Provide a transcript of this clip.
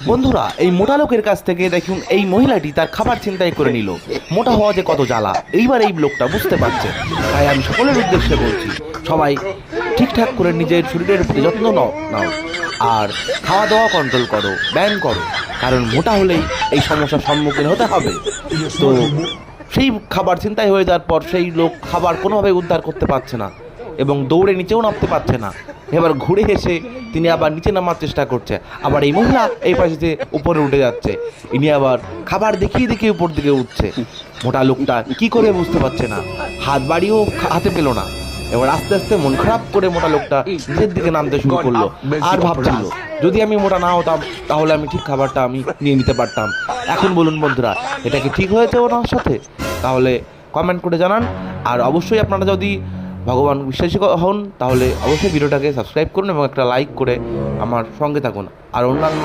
বন্ধুরা, এই মোটা লোকের কাছ থেকে দেখুন এই মহিলাটি তার খাবার ছিনতাই করে নিল। মোটা হওয়া যে কত জ্বালা, এইবার এই লোকটা বুঝতে পারছে। তাই আমি সকলের উদ্দেশ্যে বলছি, সবাই ঠিকঠাক করে নিজের শরীরের প্রতি যত্ন নাও আর খাওয়া দাওয়া কন্ট্রোল করো, ব্যায়াম করো, কারণ মোটা হলেই এই সমস্যার সম্মুখীন হতে হবে। তো সেই খাবার ছিনতাই হয়ে যাওয়ার পর সেই লোক খাবার কোনোভাবে উদ্ধার করতে পারছে না এবং দৌড়ে নিচেও নামতে পারছে না। এবার ঘুরে এসে তিনি আবার নিচে নামার চেষ্টা করছে, আবার এই মহিলা এই পাশে যে উপরে উঠে যাচ্ছে, ইনি আবার খাবার দেখিয়ে দেখিয়ে উপর দিকে উঠছে। মোটা লোকটা কি করে বুঝতে পারছে না, হাত বাড়িয়েও হাতে পেল না। এবার আস্তে আস্তে মন খারাপ করে মোটা লোকটা নিচের দিকে নামতে শুরু করলো। আর ভাবছিল, যদি আমি মোটা না হতাম তাহলে আমি ঠিক খাবারটা আমি নিয়ে নিতে পারতাম। এখন বলুন বন্ধুরা, এটা কি ঠিক হয়েছে ওনার সাথে? তাহলে কমেন্ট করে জানান। আর অবশ্যই আপনারা যদি ভগবান বিশ্বাসী হন তাহলে অবশ্যই ভিডিওটাকে সাবস্ক্রাইব করুন এবং একটা লাইক করে আমার সঙ্গে থাকুন। আর অন্যান্য